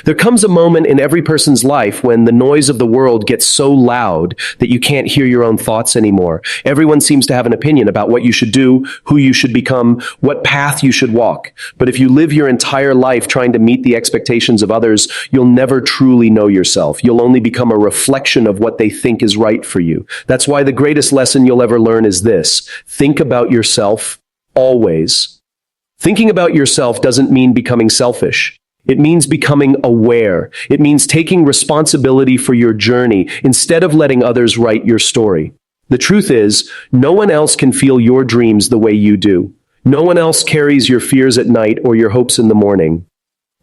There comes a moment in every person's life when the noise of the world gets so loud that you can't hear your own thoughts anymore. Everyone seems to have an opinion about what you should do, who you should become, what path you should walk. But if you live your entire life trying to meet the expectations of others, you'll never truly know yourself. You'll only become a reflection of what they think is right for you. That's why the greatest lesson you'll ever learn is this: think about yourself always. Thinking about yourself doesn't mean becoming selfish. It means becoming aware. It means taking responsibility for your journey instead of letting others write your story. The truth is, no one else can feel your dreams the way you do. No one else carries your fears at night or your hopes in the morning.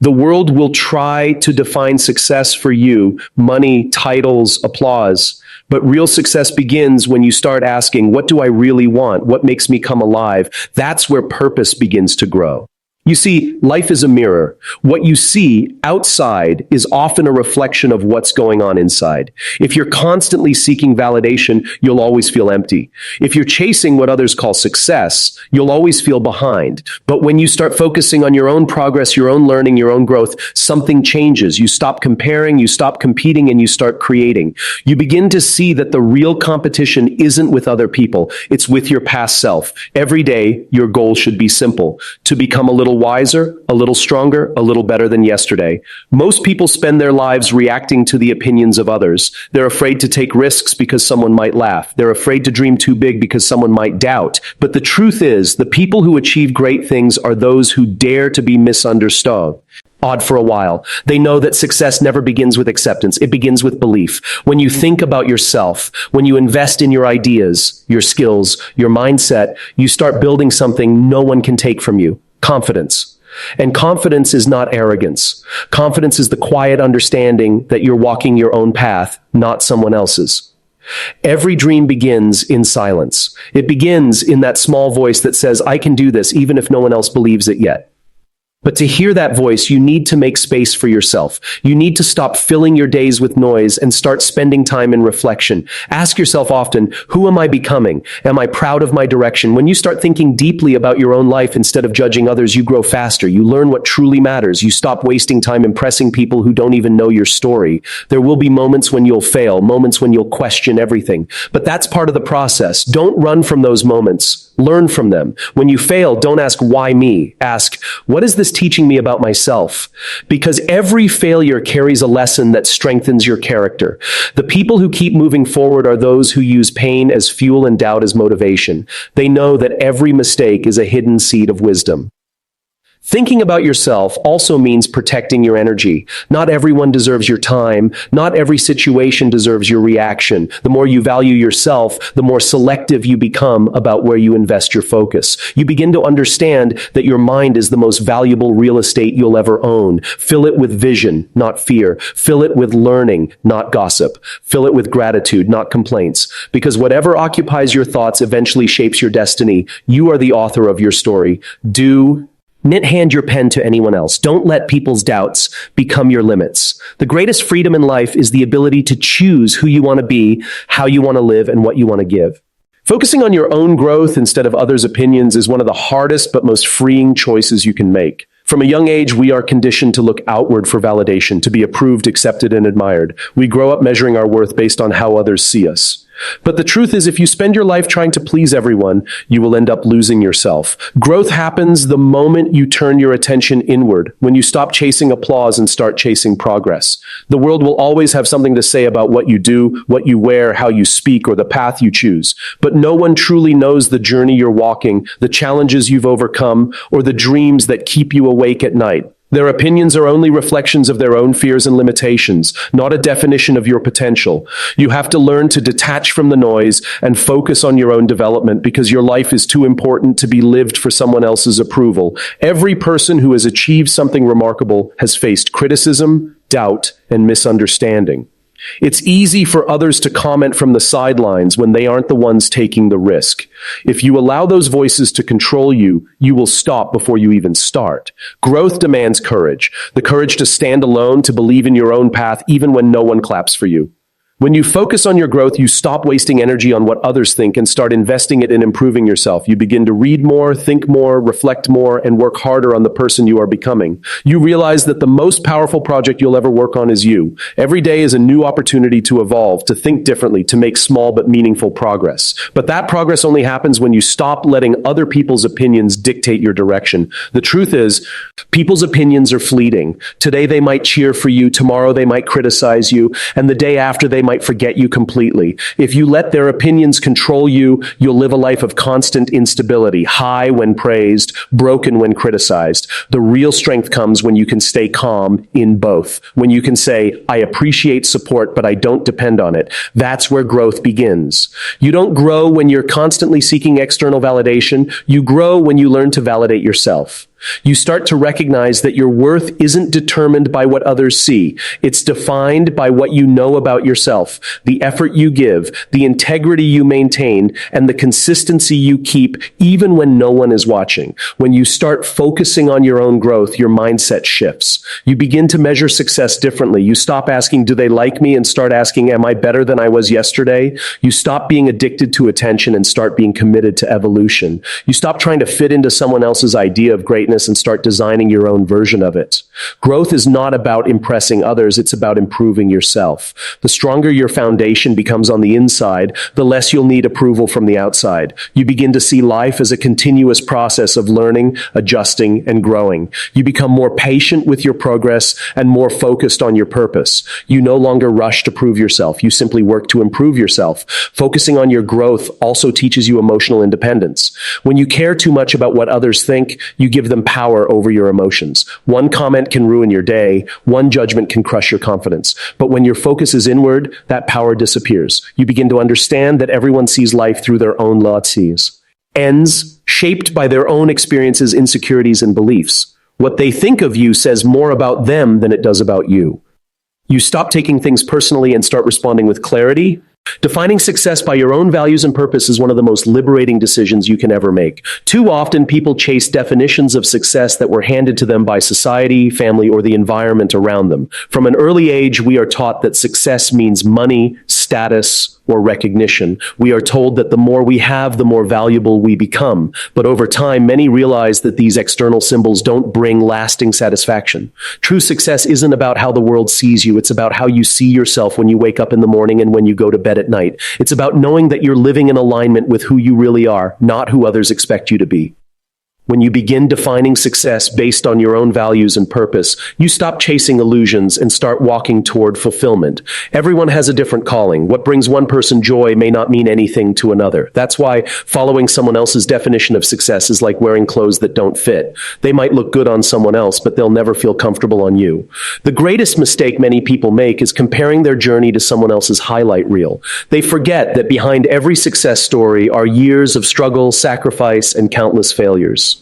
The world will try to define success for you: money, titles, applause. But real success begins when you start asking, what do I really want? What makes me come alive? That's where purpose begins to grow. You see, life is a mirror. What you see outside is often a reflection of what's going on inside. If you're constantly seeking validation, you'll always feel empty. If you're chasing what others call success, you'll always feel behind. But when you start focusing on your own progress, your own learning, your own growth, something changes. You stop comparing, you stop competing, and you start creating. You begin to see that the real competition isn't with other people. It's with your past self. Every day, your goal should be simple: to become a little wiser, a little stronger, a little better than yesterday. Most people spend their lives reacting to the opinions of others. They're afraid to take risks because someone might laugh. They're afraid to dream too big because someone might doubt. But the truth is, the people who achieve great things are those who dare to be misunderstood. Odd for a while. They know that success never begins with acceptance. It begins with belief. When you think about yourself, when you invest in your ideas, your skills, your mindset, you start building something no one can take from you: confidence. And confidence is not arrogance. Confidence is the quiet understanding that you're walking your own path, not someone else's. Every dream begins in silence. It begins in that small voice that says, I can do this, even if no one else believes it yet. But to hear that voice, you need to make space for yourself. You need to stop filling your days with noise and start spending time in reflection. Ask yourself often, who am I becoming? Am I proud of my direction? When you start thinking deeply about your own life instead of judging others, you grow faster. You learn what truly matters. You stop wasting time impressing people who don't even know your story. There will be moments when you'll fail, moments when you'll question everything. But that's part of the process. Don't run from those moments. Learn from them. When you fail, don't ask, why me? Ask, what is this teaching me about myself? Because every failure carries a lesson that strengthens your character. The people who keep moving forward are those who use pain as fuel and doubt as motivation. They know that every mistake is a hidden seed of wisdom. Thinking about yourself also means protecting your energy. Not everyone deserves your time. Not every situation deserves your reaction. The more you value yourself, the more selective you become about where you invest your focus. You begin to understand that your mind is the most valuable real estate you'll ever own. Fill it with vision, not fear. Fill it with learning, not gossip. Fill it with gratitude, not complaints. Because whatever occupies your thoughts eventually shapes your destiny. You are the author of your story. Hand your pen to anyone else. Don't let people's doubts become your limits. The greatest freedom in life is the ability to choose who you want to be, how you want to live, and what you want to give. Focusing on your own growth instead of others' opinions is one of the hardest but most freeing choices you can make. From a young age, we are conditioned to look outward for validation, to be approved, accepted, and admired. We grow up measuring our worth based on how others see us. But the truth is, if you spend your life trying to please everyone, you will end up losing yourself. Growth happens the moment you turn your attention inward, when you stop chasing applause and start chasing progress. The world will always have something to say about what you do, what you wear, how you speak, or the path you choose. But no one truly knows the journey you're walking, the challenges you've overcome, or the dreams that keep you awake at night. Their opinions are only reflections of their own fears and limitations, not a definition of your potential. You have to learn to detach from the noise and focus on your own development, because your life is too important to be lived for someone else's approval. Every person who has achieved something remarkable has faced criticism, doubt, and misunderstanding. It's easy for others to comment from the sidelines when they aren't the ones taking the risk. If you allow those voices to control you, you will stop before you even start. Growth demands courage, the courage to stand alone, to believe in your own path, even when no one claps for you. When you focus on your growth, you stop wasting energy on what others think and start investing it in improving yourself. You begin to read more, think more, reflect more, and work harder on the person you are becoming. You realize that the most powerful project you'll ever work on is you. Every day is a new opportunity to evolve, to think differently, to make small but meaningful progress. But that progress only happens when you stop letting other people's opinions dictate your direction. The truth is, people's opinions are fleeting. Today they might cheer for you, tomorrow they might criticize you, and the day after they might forget you completely. If you let their opinions control you, you'll live a life of constant instability, high when praised, broken when criticized. The real strength comes when you can stay calm in both. When you can say, I appreciate support, but I don't depend on it. That's where growth begins. You don't grow when you're constantly seeking external validation. You grow when you learn to validate yourself. You start to recognize that your worth isn't determined by what others see. It's defined by what you know about yourself, the effort you give, the integrity you maintain, and the consistency you keep even when no one is watching. When you start focusing on your own growth, your mindset shifts. You begin to measure success differently. You stop asking, do they like me? And start asking, am I better than I was yesterday? You stop being addicted to attention and start being committed to evolution. You stop trying to fit into someone else's idea of greatness and start designing your own version of it. Growth is not about impressing others, it's about improving yourself. The stronger your foundation becomes on the inside, the less you'll need approval from the outside. You begin to see life as a continuous process of learning, adjusting, and growing. You become more patient with your progress and more focused on your purpose. You no longer rush to prove yourself, you simply work to improve yourself. Focusing on your growth also teaches you emotional independence. When you care too much about what others think, you give them power over your emotions. One comment can ruin your day. One judgment can crush your confidence. But when your focus is inward, that power disappears. You begin to understand that everyone sees life through their own lenses, shaped by their own experiences, insecurities, and beliefs. What they think of you says more about them than it does about you. You stop taking things personally and start responding with clarity. Defining success by your own values and purpose is one of the most liberating decisions you can ever make. Too often, people chase definitions of success that were handed to them by society, family, or the environment around them. From an early age, we are taught that success means money, status, or recognition. We are told that the more we have, the more valuable we become. But over time, many realize that these external symbols don't bring lasting satisfaction. True success isn't about how the world sees you. It's about how you see yourself when you wake up in the morning and when you go to bed at night. It's about knowing that you're living in alignment with who you really are, not who others expect you to be. When you begin defining success based on your own values and purpose, you stop chasing illusions and start walking toward fulfillment. Everyone has a different calling. What brings one person joy may not mean anything to another. That's why following someone else's definition of success is like wearing clothes that don't fit. They might look good on someone else, but they'll never feel comfortable on you. The greatest mistake many people make is comparing their journey to someone else's highlight reel. They forget that behind every success story are years of struggle, sacrifice, and countless failures.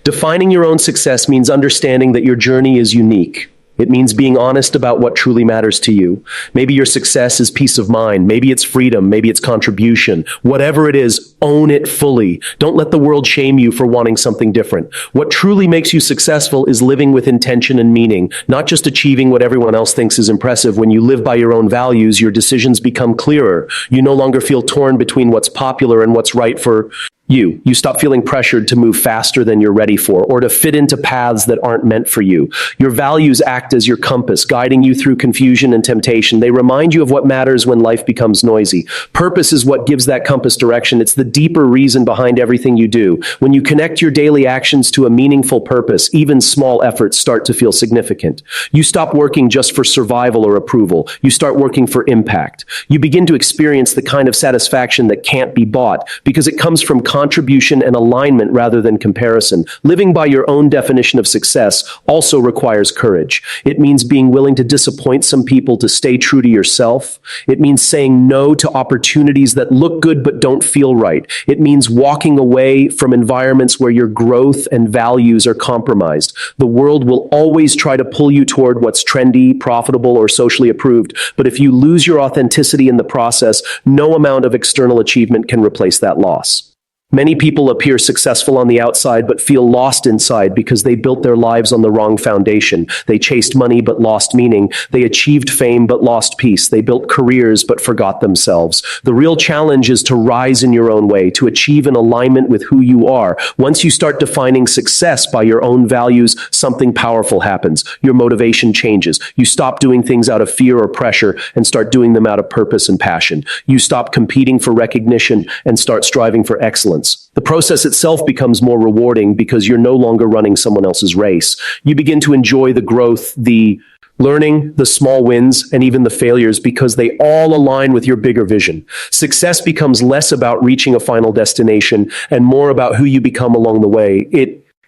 Defining your own success means understanding that your journey is unique. It means being honest about what truly matters to you. Maybe your success is peace of mind. Maybe it's freedom. Maybe it's contribution. Whatever it is, own it fully. Don't let the world shame you for wanting something different. What truly makes you successful is living with intention and meaning, not just achieving what everyone else thinks is impressive. When you live by your own values, your decisions become clearer. You no longer feel torn between what's popular and what's right for you. You stop feeling pressured to move faster than you're ready for, or to fit into paths that aren't meant for you. Your values act as your compass, guiding you through confusion and temptation. They remind you of what matters when life becomes noisy. Purpose is what gives that compass direction. It's the deeper reason behind everything you do. When you connect your daily actions to a meaningful purpose, even small efforts start to feel significant. You stop working just for survival or approval. You start working for impact. You begin to experience the kind of satisfaction that can't be bought because it comes from contribution and alignment rather than comparison. Living by your own definition of success also requires courage. It means being willing to disappoint some people to stay true to yourself. It means saying no to opportunities that look good but don't feel right. It means walking away from environments where your growth and values are compromised. The world will always try to pull you toward what's trendy, profitable, or socially approved. But if you lose your authenticity in the process, no amount of external achievement can replace that loss. Many people appear successful on the outside but feel lost inside because they built their lives on the wrong foundation. They chased money but lost meaning. They achieved fame but lost peace. They built careers but forgot themselves. The real challenge is to rise in your own way, to achieve in alignment with who you are. Once you start defining success by your own values, something powerful happens. Your motivation changes. You stop doing things out of fear or pressure and start doing them out of purpose and passion. You stop competing for recognition and start striving for excellence. The process itself becomes more rewarding because you're no longer running someone else's race. You begin to enjoy the growth, the learning, the small wins, and even the failures because they all align with your bigger vision. Success becomes less about reaching a final destination and more about who you become along the way.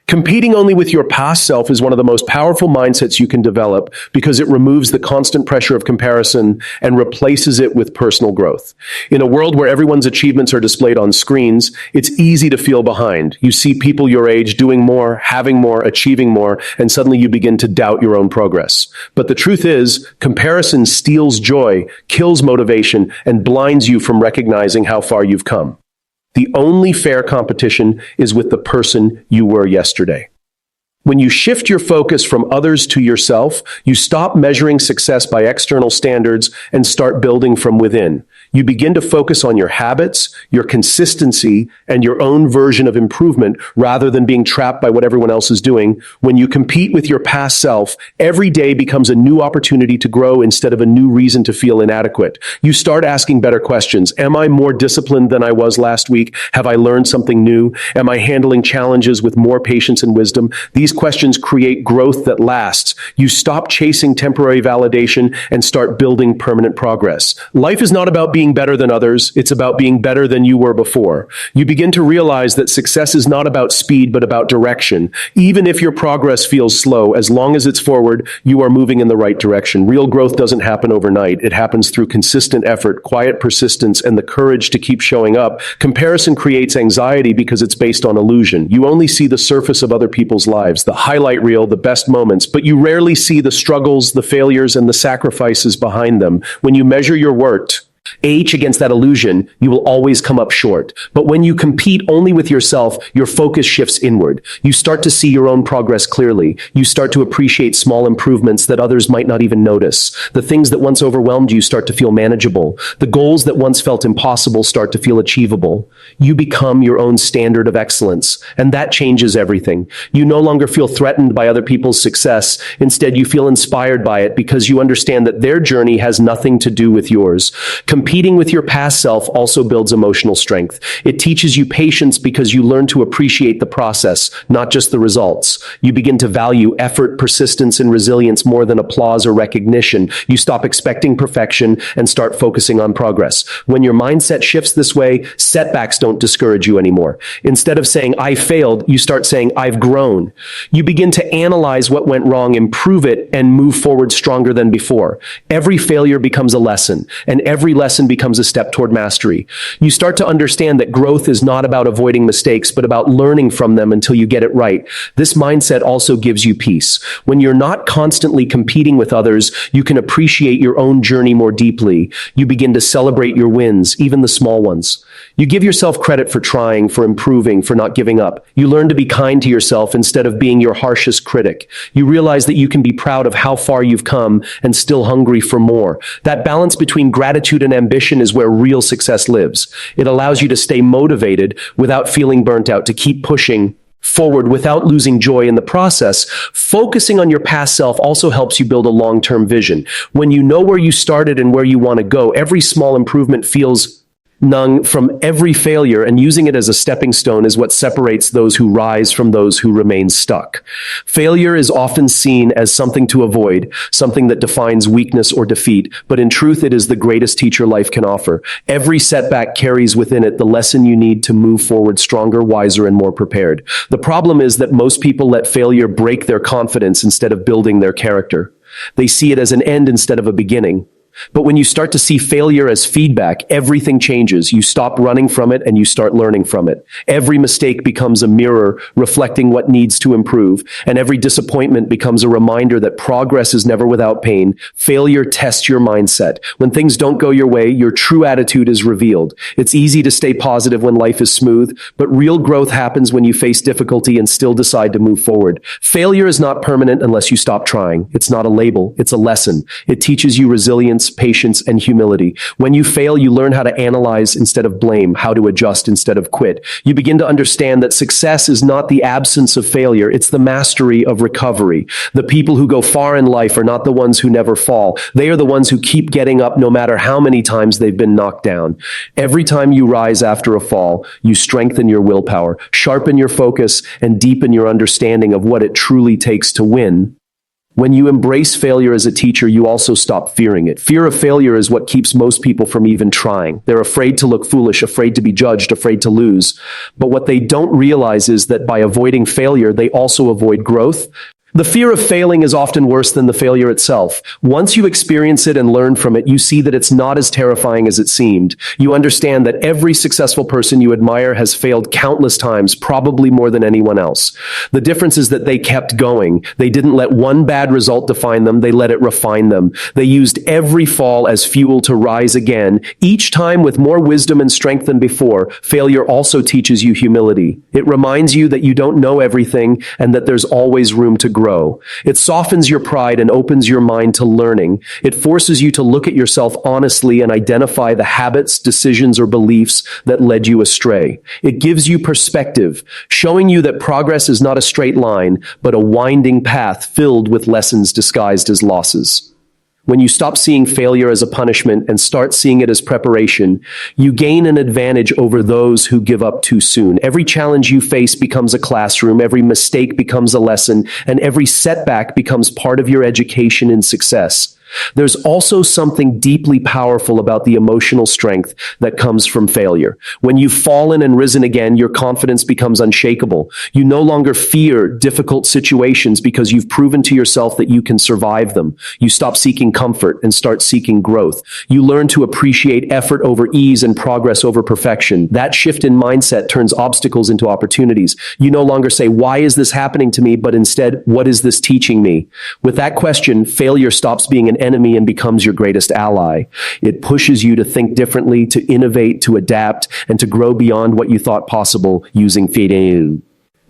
Competing only with your past self is one of the most powerful mindsets you can develop because it removes the constant pressure of comparison and replaces it with personal growth. In a world where everyone's achievements are displayed on screens, it's easy to feel behind. You see people your age doing more, having more, achieving more, and suddenly you begin to doubt your own progress. But the truth is, comparison steals joy, kills motivation, and blinds you from recognizing how far you've come. The only fair competition is with the person you were yesterday. When you shift your focus from others to yourself, you stop measuring success by external standards and start building from within. You begin to focus on your habits, your consistency, and your own version of improvement rather than being trapped by what everyone else is doing. When you compete with your past self, every day becomes a new opportunity to grow instead of a new reason to feel inadequate. You start asking better questions. Am I more disciplined than I was last week? Have I learned something new? Am I handling challenges with more patience and wisdom? These questions create growth that lasts. You stop chasing temporary validation and start building permanent progress. Life is not about being better than others. It's about being better than you were before. You begin to realize that success is not about speed, but about direction. Even if your progress feels slow, as long as it's forward, you are moving in the right direction. Real growth doesn't happen overnight. It happens through consistent effort, quiet persistence, and the courage to keep showing up. Comparison creates anxiety because it's based on illusion. You only see the surface of other people's lives, the highlight reel, the best moments, but you rarely see the struggles, the failures, and the sacrifices behind them. When you measure your worth against that illusion, you will always come up short. But when you compete only with yourself, your focus shifts inward. You start to see your own progress clearly. You start to appreciate small improvements that others might not even notice. The things that once overwhelmed you start to feel manageable. The goals that once felt impossible start to feel achievable. You become your own standard of excellence, and that changes everything. You no longer feel threatened by other people's success. Instead, you feel inspired by it because you understand that their journey has nothing to do with yours. Competing with your past self also builds emotional strength. It teaches you patience because you learn to appreciate the process, not just the results. You begin to value effort, persistence, and resilience more than applause or recognition. You stop expecting perfection and start focusing on progress. When your mindset shifts this way, setbacks don't discourage you anymore. Instead of saying, I failed, you start saying, I've grown. You begin to analyze what went wrong, improve it, and move forward stronger than before. Every failure becomes a lesson, and every lesson becomes a step toward mastery. You start to understand that growth is not about avoiding mistakes, but about learning from them until you get it right. This mindset also gives you peace. When you're not constantly competing with others, you can appreciate your own journey more deeply. You begin to celebrate your wins, even the small ones. You give yourself credit for trying, for improving, for not giving up. You learn to be kind to yourself instead of being your harshest critic. You realize that you can be proud of how far you've come and still hungry for more. That balance between gratitude and ambition is where real success lives. It allows you to stay motivated without feeling burnt out, to keep pushing forward without losing joy in the process. Focusing on your past self also helps you build a long-term vision. When you know where you started and where you want to go, every small improvement feels from every failure, and using it as a stepping stone is what separates those who rise from those who remain stuck. Failure is often seen as something to avoid, something that defines weakness or defeat, but in truth, it is the greatest teacher life can offer. Every setback carries within it the lesson you need to move forward stronger, wiser, and more prepared. The problem is that most people let failure break their confidence instead of building their character. They see it as an end instead of a beginning. But when you start to see failure as feedback, everything changes. You stop running from it and you start learning from it. Every mistake becomes a mirror reflecting what needs to improve, and every disappointment becomes a reminder that progress is never without pain. Failure tests your mindset. When things don't go your way, your true attitude is revealed. It's easy to stay positive when life is smooth, but real growth happens when you face difficulty and still decide to move forward. Failure is not permanent unless you stop trying. It's not a label, it's a lesson. It teaches you resilience, patience, and humility. When you fail, you learn how to analyze instead of blame, how to adjust instead of quit. You begin to understand that success is not the absence of failure, it's the mastery of recovery. The people who go far in life are not the ones who never fall. They are the ones who keep getting up no matter how many times they've been knocked down. Every time you rise after a fall, you strengthen your willpower, sharpen your focus, and deepen your understanding of what it truly takes to win. When you embrace failure as a teacher, you also stop fearing it. Fear of failure is what keeps most people from even trying. They're afraid to look foolish, afraid to be judged, afraid to lose. But what they don't realize is that by avoiding failure, they also avoid growth. The fear of failing is often worse than the failure itself. Once you experience it and learn from it, you see that it's not as terrifying as it seemed. You understand that every successful person you admire has failed countless times, probably more than anyone else. The difference is that they kept going. They didn't let one bad result define them, they let it refine them. They used every fall as fuel to rise again, each time with more wisdom and strength than before. Failure also teaches you humility. It reminds you that you don't know everything and that there's always room to grow. It softens your pride and opens your mind to learning. It forces you to look at yourself honestly and identify the habits, decisions, or beliefs that led you astray. It gives you perspective, showing you that progress is not a straight line, but a winding path filled with lessons disguised as losses. When you stop seeing failure as a punishment and start seeing it as preparation, you gain an advantage over those who give up too soon. Every challenge you face becomes a classroom, every mistake becomes a lesson, and every setback becomes part of your education in success. There's also something deeply powerful about the emotional strength that comes from failure. When you've fallen and risen again, your confidence becomes unshakable. You no longer fear difficult situations because you've proven to yourself that you can survive them. You stop seeking comfort and start seeking growth. You learn to appreciate effort over ease and progress over perfection. That shift in mindset turns obstacles into opportunities. You no longer say, "Why is this happening to me?" but instead, "What is this teaching me?" With that question, failure stops being an enemy and becomes your greatest ally. It pushes you to think differently, to innovate, to adapt, and to grow beyond what you thought possible using failure.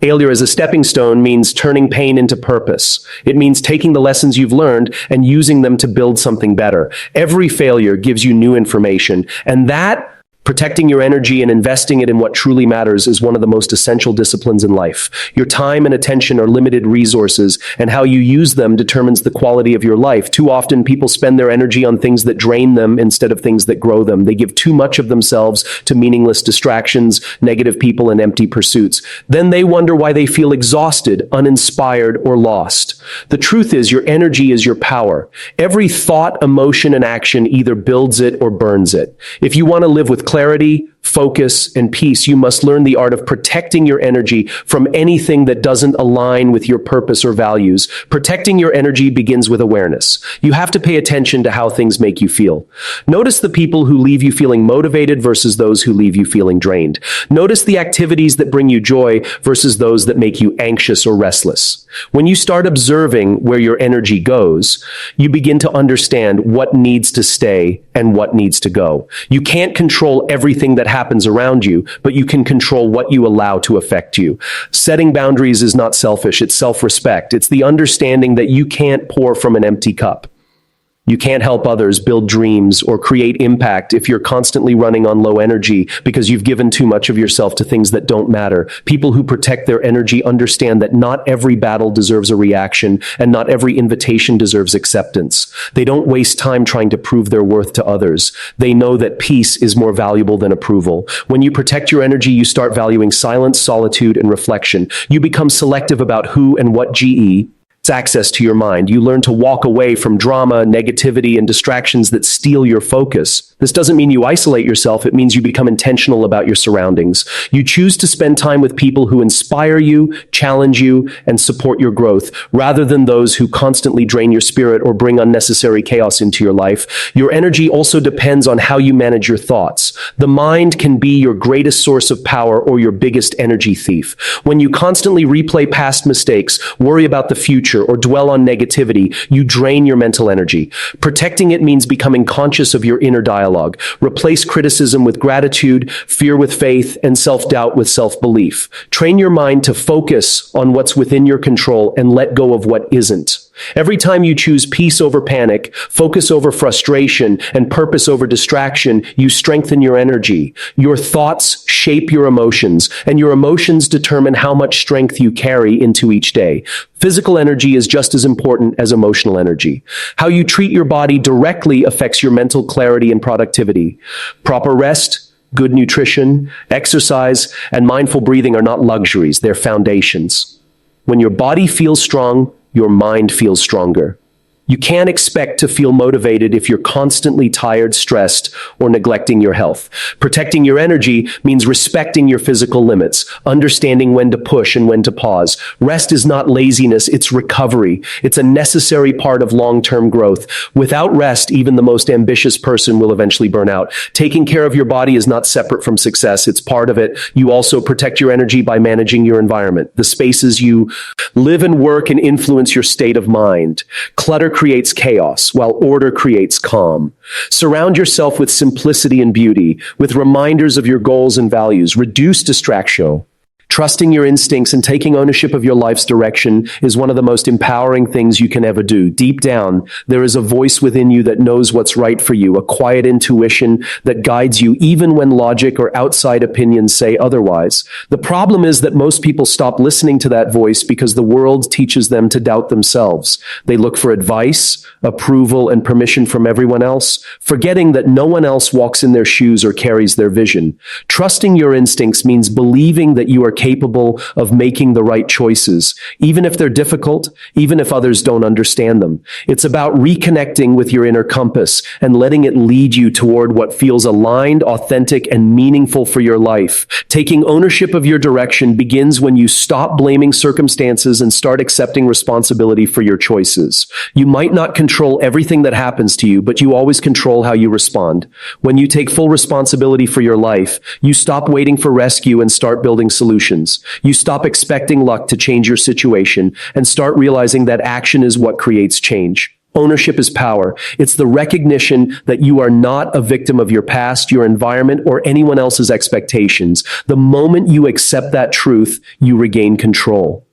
Failure as a stepping stone means turning pain into purpose. It means taking the lessons you've learned and using them to build something better. Every failure gives you new information, and that protecting your energy and investing it in what truly matters is one of the most essential disciplines in life. Your time and attention are limited resources, and how you use them determines the quality of your life. Too often, people spend their energy on things that drain them instead of things that grow them. They give too much of themselves to meaningless distractions, negative people, and empty pursuits. Then they wonder why they feel exhausted, uninspired, or lost. The truth is, your energy is your power. Every thought, emotion, and action either builds it or burns it. If you want to live with clarity, focus, and peace, you must learn the art of protecting your energy from anything that doesn't align with your purpose or values. Protecting your energy begins with awareness. You have to pay attention to how things make you feel. Notice the people who leave you feeling motivated versus those who leave you feeling drained. Notice the activities that bring you joy versus those that make you anxious or restless. When you start observing where your energy goes, you begin to understand what needs to stay and what needs to go. You can't control everything that happens around you, but you can control what you allow to affect you. Setting boundaries is not selfish, it's self-respect. It's the understanding that you can't pour from an empty cup. You can't help others build dreams or create impact if you're constantly running on low energy because you've given too much of yourself to things that don't matter. People who protect their energy understand that not every battle deserves a reaction and not every invitation deserves acceptance. They don't waste time trying to prove their worth to others. They know that peace is more valuable than approval. When you protect your energy, you start valuing silence, solitude, and reflection. You become selective about who and what access to your mind. You learn to walk away from drama, negativity, and distractions that steal your focus. This doesn't mean you isolate yourself. It means you become intentional about your surroundings. You choose to spend time with people who inspire you, challenge you, and support your growth, rather than those who constantly drain your spirit or bring unnecessary chaos into your life. Your energy also depends on how you manage your thoughts. The mind can be your greatest source of power or your biggest energy thief. When you constantly replay past mistakes, worry about the future, or dwell on negativity, you drain your mental energy. Protecting it means becoming conscious of your inner dialogue. Replace criticism with gratitude, fear with faith, and self-doubt with self-belief. Train your mind to focus on what's within your control and let go of what isn't. Every time you choose peace over panic, focus over frustration, and purpose over distraction, you strengthen your energy. Your thoughts shape your emotions, and your emotions determine how much strength you carry into each day. Physical energy is just as important as emotional energy. How you treat your body directly affects your mental clarity and productivity. Proper rest, good nutrition, exercise, and mindful breathing are not luxuries, they're foundations. When your body feels strong, your mind feels stronger. You can't expect to feel motivated if you're constantly tired, stressed, or neglecting your health. Protecting your energy means respecting your physical limits, understanding when to push and when to pause. Rest is not laziness, it's recovery. It's a necessary part of long-term growth. Without rest, even the most ambitious person will eventually burn out. Taking care of your body is not separate from success, it's part of it. You also protect your energy by managing your environment. The spaces you live and work and influence your state of mind. Clutter creates chaos, while order creates calm. Surround yourself with simplicity and beauty, with reminders of your goals and values. Reduce distraction. Trusting your instincts and taking ownership of your life's direction is one of the most empowering things you can ever do. Deep down, there is a voice within you that knows what's right for you, a quiet intuition that guides you even when logic or outside opinions say otherwise. The problem is that most people stop listening to that voice because the world teaches them to doubt themselves. They look for advice, approval, and permission from everyone else, forgetting that no one else walks in their shoes or carries their vision. Trusting your instincts means believing that you are capable of making the right choices, even if they're difficult, even if others don't understand them. It's about reconnecting with your inner compass and letting it lead you toward what feels aligned, authentic, and meaningful for your life. Taking ownership of your direction begins when you stop blaming circumstances and start accepting responsibility for your choices. You might not control everything that happens to you, but you always control how you respond. When you take full responsibility for your life, you stop waiting for rescue and start building solutions. You stop expecting luck to change your situation and start realizing that action is what creates change. Ownership is power. It's the recognition that you are not a victim of your past, your environment, or anyone else's expectations. The moment you accept that truth, you regain control.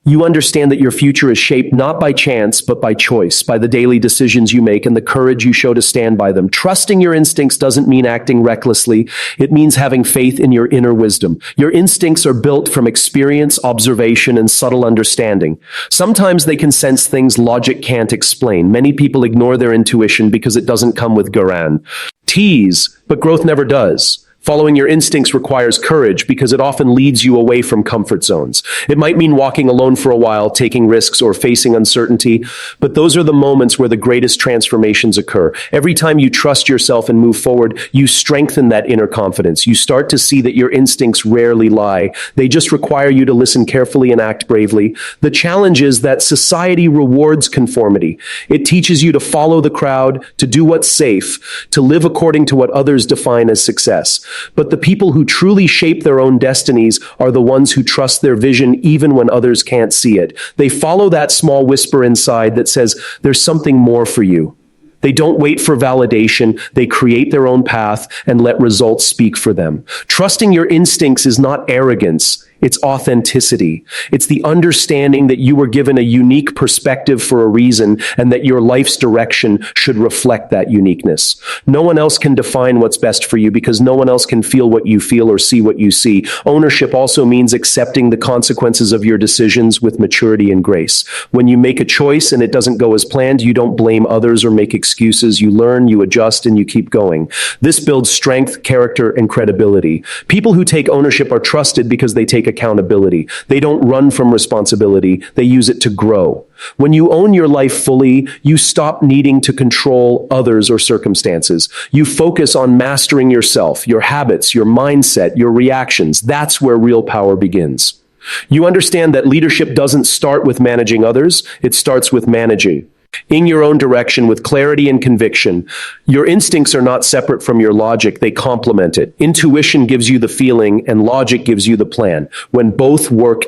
You understand that your future is shaped not by chance, but by choice, by the daily decisions you make and the courage you show to stand by them. Trusting your instincts doesn't mean acting recklessly. It means having faith in your inner wisdom. Your instincts are built from experience, observation, and subtle understanding. Sometimes they can sense things logic can't explain. Many people ignore their intuition because it doesn't come with guarantees, but growth never does. Following your instincts requires courage because it often leads you away from comfort zones. It might mean walking alone for a while, taking risks, or facing uncertainty, but those are the moments where the greatest transformations occur. Every time you trust yourself and move forward, you strengthen that inner confidence. You start to see that your instincts rarely lie. They just require you to listen carefully and act bravely. The challenge is that society rewards conformity. It teaches you to follow the crowd, to do what's safe, to live according to what others define as success. But the people who truly shape their own destinies are the ones who trust their vision even when others can't see it. They follow that small whisper inside that says, there's something more for you. They don't wait for validation. They create their own path and let results speak for them. Trusting your instincts is not arrogance. It's authenticity. It's the understanding that you were given a unique perspective for a reason and that your life's direction should reflect that uniqueness. No one else can define what's best for you because no one else can feel what you feel or see what you see. Ownership also means accepting the consequences of your decisions with maturity and grace. When you make a choice and it doesn't go as planned, you don't blame others or make excuses. You learn, you adjust, and you keep going. This builds strength, character, and credibility. People who take ownership are trusted because they take accountability. They don't run from responsibility. They use it to grow. When you own your life fully, you stop needing to control others or circumstances. You focus on mastering yourself, your habits, your mindset, your reactions. That's where real power begins. You understand that leadership doesn't start with managing others, it starts with managing in your own direction with clarity and conviction. Your instincts are not separate from your logic, they complement it. Intuition gives you the feeling, and logic gives you the plan. When both work